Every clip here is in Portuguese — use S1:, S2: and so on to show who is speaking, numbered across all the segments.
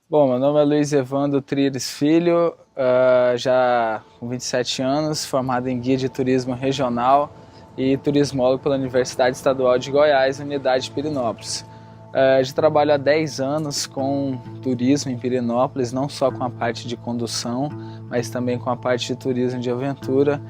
S1: Bom, meu nome é Luiz Evandro Trires Filho, já com 27 anos, formado em guia de turismo regional e turismólogo pela Universidade Estadual de Goiás, unidade Pirenópolis. Já trabalho há 10 anos com turismo em Pirenópolis, não só com a parte de condução, mas também com a parte de turismo de aventura.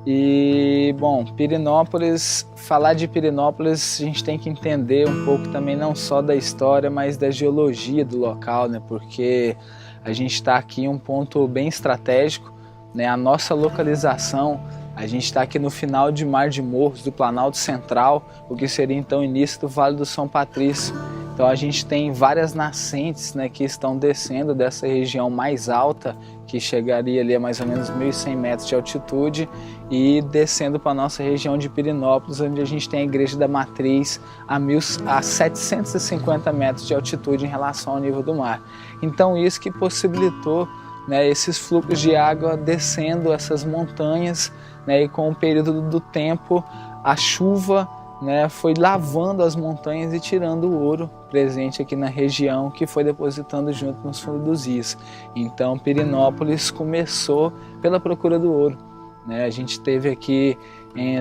S1: E, bom, Pirenópolis, falar de Pirenópolis, a gente tem que entender um pouco também não só da história, mas da geologia do local, né? Porque a gente está aqui em um ponto bem estratégico, né? A nossa localização, a gente está aqui no final de Mar de Morros, do Planalto Central, o que seria então o início do Vale do São Patrício. Então a gente tem várias nascentes, né, que estão descendo dessa região mais alta, que chegaria ali a mais ou menos 1.100 metros de altitude, e descendo para a nossa região de Pirenópolis, onde a gente tem a Igreja da Matriz a 750 metros de altitude em relação ao nível do mar. Então isso que possibilitou, né, esses fluxos de água descendo essas montanhas, né, e com o período do tempo, a chuva, né, foi lavando as montanhas e tirando o ouro presente aqui na região, que foi depositando junto nos fundos dos rios. Então Pirenópolis começou pela procura do ouro, né? A gente teve aqui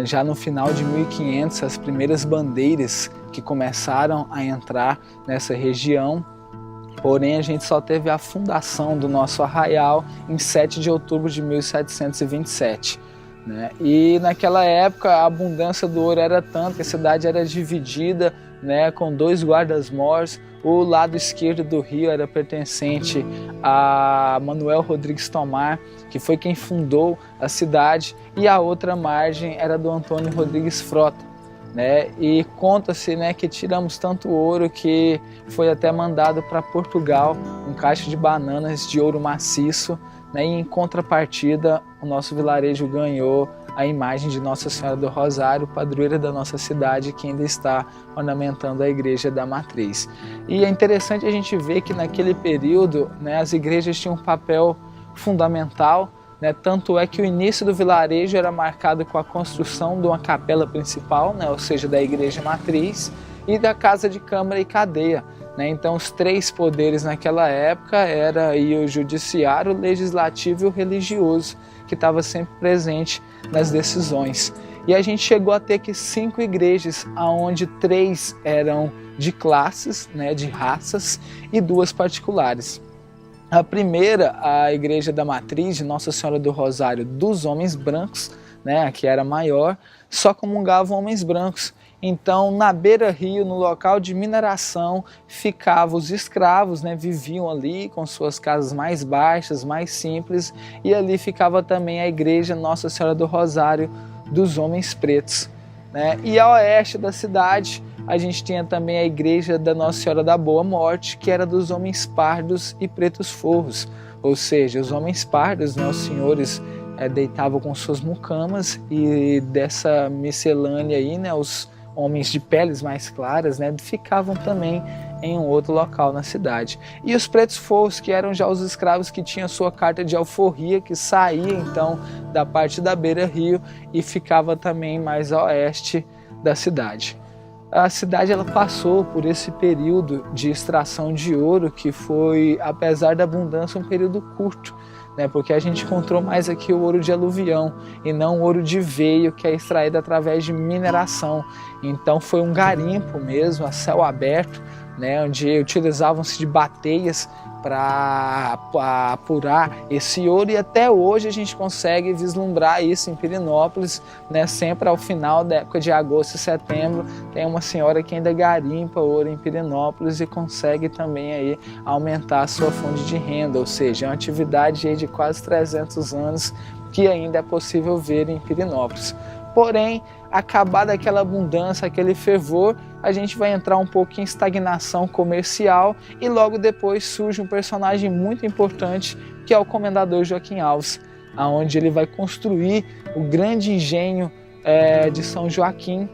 S1: já no final de 1500 as primeiras bandeiras que começaram a entrar nessa região. Porém, a gente só teve a fundação do nosso arraial em 7 de outubro de 1727. Né? E naquela época a abundância do ouro era tanto que a cidade era dividida, né, com 2 guardas-mors. O lado esquerdo do rio era pertencente a Manuel Rodrigues Tomar, que foi quem fundou a cidade, e a outra margem era do Antônio Rodrigues Frota. Né? E conta-se, né, que tiramos tanto ouro que foi até mandado para Portugal um caixa de bananas de ouro maciço, né? E em contrapartida o nosso vilarejo ganhou a imagem de Nossa Senhora do Rosário, padroeira da nossa cidade, que ainda está ornamentando a Igreja da Matriz. E é interessante a gente ver que naquele período, né, as igrejas tinham um papel fundamental, né? Tanto é que o início do vilarejo era marcado com a construção de uma capela principal, né? Ou seja, da Igreja Matriz, e da Casa de Câmara e Cadeia. Né? Então os 3 poderes naquela época era aí o judiciário, o legislativo e o religioso, que estava sempre presente nas decisões. E a gente chegou a ter que 5 igrejas, onde 3 eram de classes, né, de raças, e 2 particulares. A primeira, a Igreja da Matriz de Nossa Senhora do Rosário dos Homens Brancos, né, que era maior, só comungavam homens brancos. Então, na beira-rio, no local de mineração, ficavam os escravos, né, viviam ali com suas casas mais baixas, mais simples, e ali ficava também a Igreja Nossa Senhora do Rosário dos Homens Pretos. Né? E a oeste da cidade, a gente tinha também a Igreja da Nossa Senhora da Boa Morte, que era dos homens pardos e pretos forros. Ou seja, os homens pardos, né, os senhores deitavam com suas mucamas, e dessa miscelânea aí, né, os homens de peles mais claras, né, ficavam também em um outro local na cidade. E os pretos forros, que eram já os escravos que tinham sua carta de alforria, que saía então da parte da beira-rio e ficava também mais a oeste da cidade. A cidade ela passou por esse período de extração de ouro, que foi, apesar da abundância, um período curto, né? Porque a gente encontrou mais aqui o ouro de aluvião e não o ouro de veio, que é extraído através de mineração. Então foi um garimpo mesmo, a céu aberto, né? Onde utilizavam-se de bateias para apurar esse ouro, e até hoje a gente consegue vislumbrar isso em Pirenópolis, né? Sempre ao final da época de agosto e setembro tem uma senhora que ainda garimpa ouro em Pirenópolis e consegue também aí aumentar a sua fonte de renda, ou seja, é uma atividade aí de quase 300 anos que ainda é possível ver em Pirenópolis. Porém, acabada aquela abundância, aquele fervor, a gente vai entrar um pouco em estagnação comercial, e logo depois surge um personagem muito importante, que é o Comendador Joaquim Alves, onde ele vai construir o grande engenho de São Joaquim,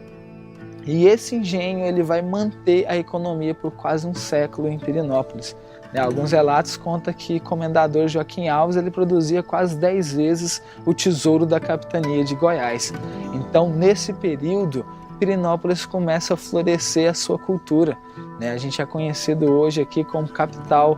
S1: e esse engenho ele vai manter a economia por quase um século em Pirenópolis. Alguns relatos contam que o Comendador Joaquim Alves ele produzia quase 10 vezes o tesouro da capitania de Goiás. Então, nesse período, Pirenópolis começa a florescer a sua cultura, né? A gente é conhecido hoje aqui como capital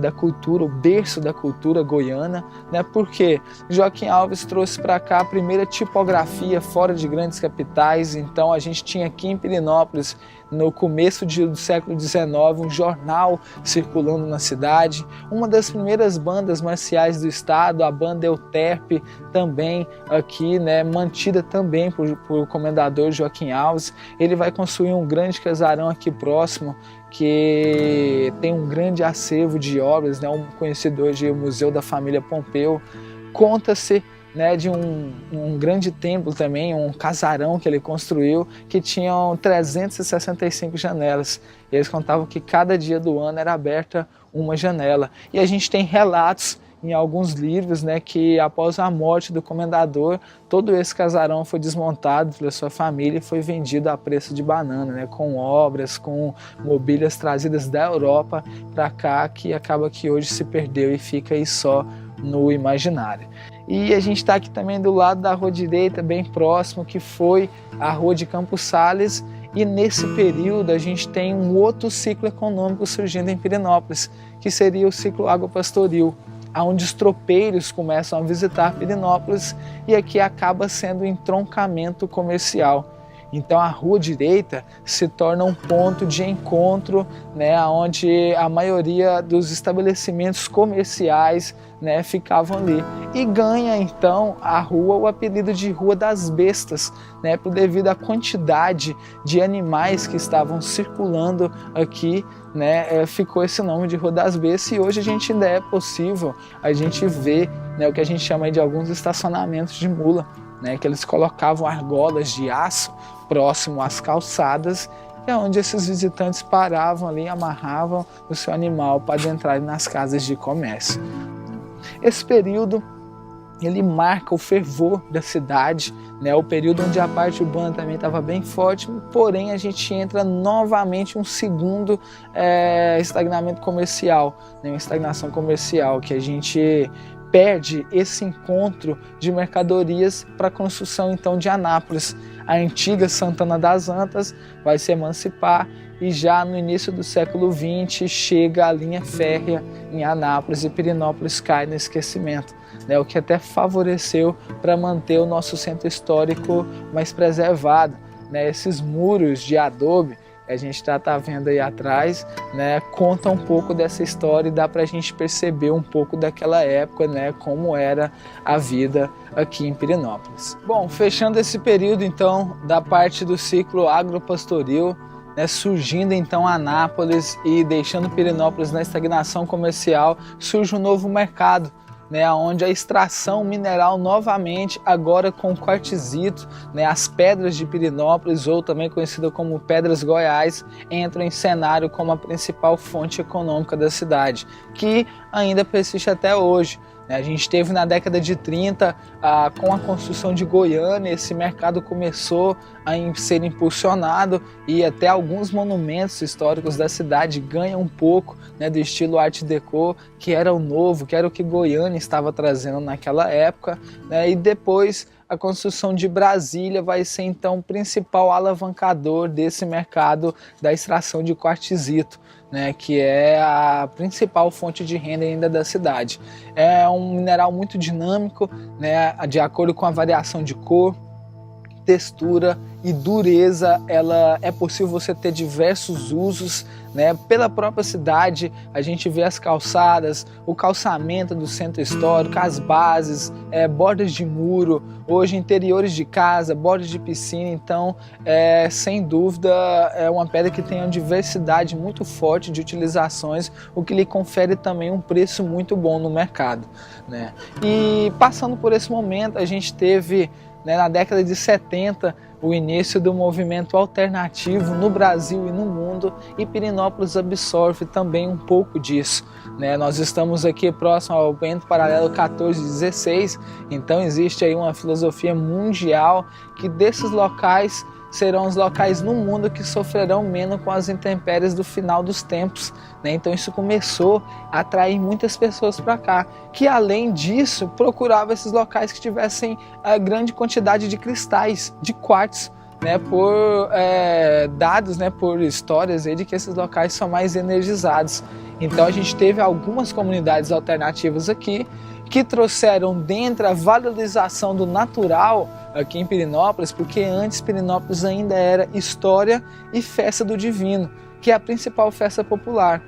S1: da cultura, o berço da cultura goiana, né? Porque Joaquim Alves trouxe para cá a primeira tipografia fora de grandes capitais. Então a gente tinha aqui em Pirenópolis, no começo do século XIX, um jornal circulando na cidade. Uma das primeiras bandas marciais do estado, a banda Euterpe, também aqui, né, mantida também por comendador Joaquim Alves. Ele vai construir um grande casarão aqui próximo, que tem um grande acervo de obras, né, um conhecido hoje, o Museu da Família Pompeu. Conta-se, né, de um grande templo também, um casarão que ele construiu, que tinham 365 janelas. E eles contavam que cada dia do ano era aberta uma janela. E a gente tem relatos em alguns livros, né, que após a morte do comendador, todo esse casarão foi desmontado pela sua família e foi vendido a preço de banana, né, com obras, com mobílias trazidas da Europa para cá, que acaba que hoje se perdeu e fica aí só no imaginário. E a gente está aqui também do lado da rua direita, bem próximo, que foi a rua de Campos Sales. E nesse período a gente tem um outro ciclo econômico surgindo em Pirenópolis, que seria o ciclo agropastoril, onde os tropeiros começam a visitar Pirenópolis, e aqui acaba sendo um entroncamento comercial. Então a rua direita se torna um ponto de encontro, né, onde a maioria dos estabelecimentos comerciais, né, ficavam ali. E ganha então a rua o apelido de Rua das Bestas, né, devido à quantidade de animais que estavam circulando aqui, né, ficou esse nome de Rua das Bestas. E hoje a gente ainda é possível a gente ver, né, o que a gente chama de alguns estacionamentos de mula, né, que eles colocavam argolas de aço próximo às calçadas, é onde esses visitantes paravam ali, amarravam o seu animal para entrar nas casas de comércio. Esse período ele marca o fervor da cidade, né? O período onde a parte urbana também estava bem forte, porém a gente entra novamente um segundo estagnamento comercial, né? Uma estagnação comercial, que a gente perde esse encontro de mercadorias para a construção então de Anápolis. A antiga Santana das Antas vai se emancipar e já no início do século XX chega a linha férrea em Anápolis e Pirenópolis cai no esquecimento, né? O que até favoreceu para manter o nosso centro histórico mais preservado, né? Esses muros de adobe a gente está vendo aí atrás, né, conta um pouco dessa história e dá para a gente perceber um pouco daquela época, né, como era a vida aqui em Pirenópolis. Bom, fechando esse período então da parte do ciclo agropastoril, né, surgindo então Anápolis e deixando Pirenópolis na estagnação comercial, surge um novo mercado, né, onde a extração mineral novamente, agora com quartzito, né, as pedras de Pirenópolis, ou também conhecida como Pedras Goiás, entram em cenário como a principal fonte econômica da cidade, que ainda persiste até hoje. A gente teve na década de 30, com a construção de Goiânia, esse mercado começou a ser impulsionado e até alguns monumentos históricos da cidade ganham um pouco, né, do estilo Art Deco, que era o novo, que era o que Goiânia estava trazendo naquela época, né, e depois a construção de Brasília vai ser então o principal alavancador desse mercado da extração de quartzito, né, que é a principal fonte de renda ainda da cidade. É um mineral muito dinâmico, né, de acordo com a variação de cor, textura e dureza, ela é possível você ter diversos usos, né? Pela própria cidade a gente vê as calçadas, o calçamento do centro histórico, as bases, bordas de muro, hoje interiores de casa, bordas de piscina. Então sem dúvida é uma pedra que tem uma diversidade muito forte de utilizações, o que lhe confere também um preço muito bom no mercado, né? E passando por esse momento a gente teve, né, na década de 70, o início do movimento alternativo no Brasil e no mundo, e Pirenópolis absorve também um pouco disso, né? Nós estamos aqui próximo ao Bento Paralelo 1416, então existe aí uma filosofia mundial que desses locais serão os locais no mundo que sofrerão menos com as intempéries do final dos tempos, né? Então isso começou a atrair muitas pessoas para cá, que além disso procuravam esses locais que tivessem a grande quantidade de cristais, de quartzo, né, por dados, né, por histórias aí de que esses locais são mais energizados. Então a gente teve algumas comunidades alternativas aqui que trouxeram dentro a valorização do natural aqui em Pirenópolis, porque antes Pirenópolis ainda era história e festa do divino, que é a principal festa popular.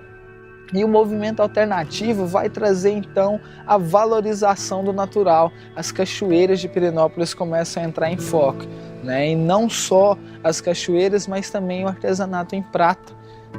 S1: E o movimento alternativo vai trazer então a valorização do natural. As cachoeiras de Pirenópolis começam a entrar em foco, né? E não só as cachoeiras, mas também o artesanato em prata,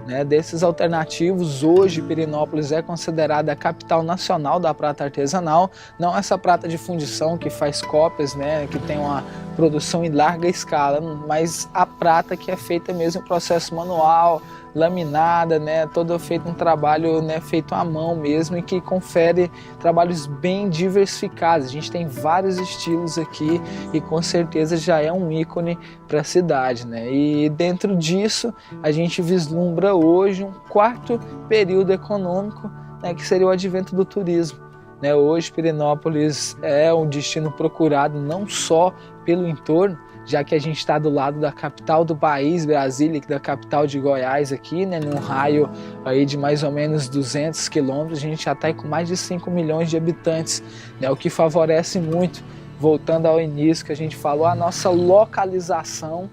S1: né? Desses alternativos, hoje Pirenópolis é considerada a capital nacional da prata artesanal, não essa prata de fundição que faz cópias, né? Que tem uma produção em larga escala, mas a prata que é feita mesmo em processo manual, laminada, né, todo feito um trabalho, né, feito à mão mesmo, e que confere trabalhos bem diversificados. A gente tem vários estilos aqui e com certeza já é um ícone para a cidade, né? E dentro disso a gente vislumbra hoje um quarto período econômico, né, que seria o advento do turismo. Né? Hoje Pirenópolis é um destino procurado não só pelo entorno, já que a gente está do lado da capital do país, Brasília, da capital de Goiás aqui, né, num raio aí de mais ou menos 200 quilômetros, a gente já está com mais de 5 milhões de habitantes, né, o que favorece muito, voltando ao início que a gente falou, a nossa localização,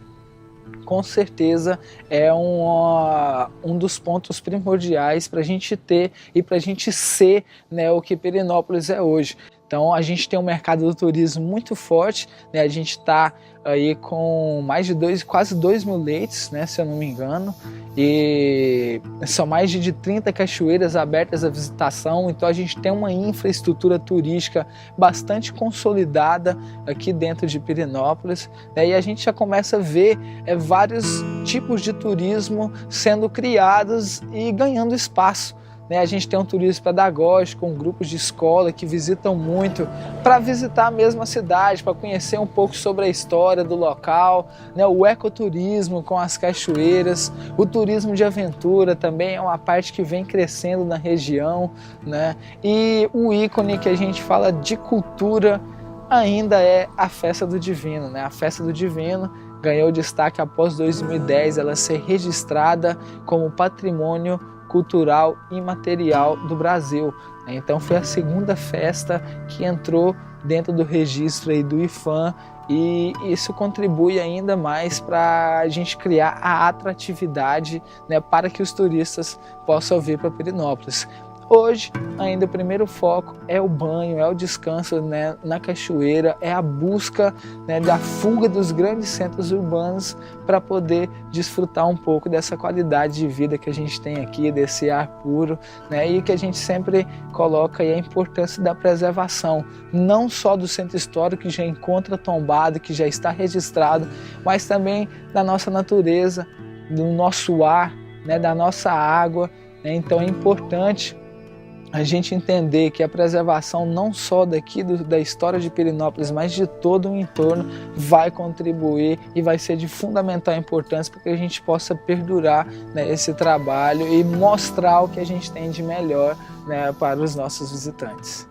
S1: com certeza é um dos pontos primordiais para a gente ter e para a gente ser, né, o que Pirenópolis é hoje. Então a gente tem um mercado do turismo muito forte, né? A gente está aí com mais de quase 2 mil leitos, né, se eu não me engano, e são mais de 30 cachoeiras abertas à visitação, então a gente tem uma infraestrutura turística bastante consolidada aqui dentro de Pirenópolis, né? E a gente já começa a ver vários tipos de turismo sendo criados e ganhando espaço. A gente tem um turismo pedagógico, com grupos de escola que visitam muito para visitar mesmo a cidade, para conhecer um pouco sobre a história do local, né? O ecoturismo com as cachoeiras, o turismo de aventura também é uma parte que vem crescendo na região, né? E o ícone que a gente fala de cultura ainda é a Festa do Divino, né? A Festa do Divino ganhou destaque após 2010 ela ser registrada como patrimônio cultural imaterial do Brasil. Então foi a segunda festa que entrou dentro do registro aí do IPHAN, e isso contribui ainda mais para a gente criar a atratividade, né, para que os turistas possam vir para Pirenópolis. Hoje, ainda o primeiro foco é o banho, é o descanso, né, na cachoeira, é a busca, né, da fuga dos grandes centros urbanos para poder desfrutar um pouco dessa qualidade de vida que a gente tem aqui, desse ar puro, né, e que a gente sempre coloca aí a importância da preservação, não só do centro histórico que já encontra tombado, que já está registrado, mas também da nossa natureza, do nosso ar, né, da nossa água, né. Então é importante a gente entender que a preservação não só daqui da história de Pirenópolis, mas de todo o entorno vai contribuir e vai ser de fundamental importância para que a gente possa perdurar, né, esse trabalho e mostrar o que a gente tem de melhor, né, para os nossos visitantes.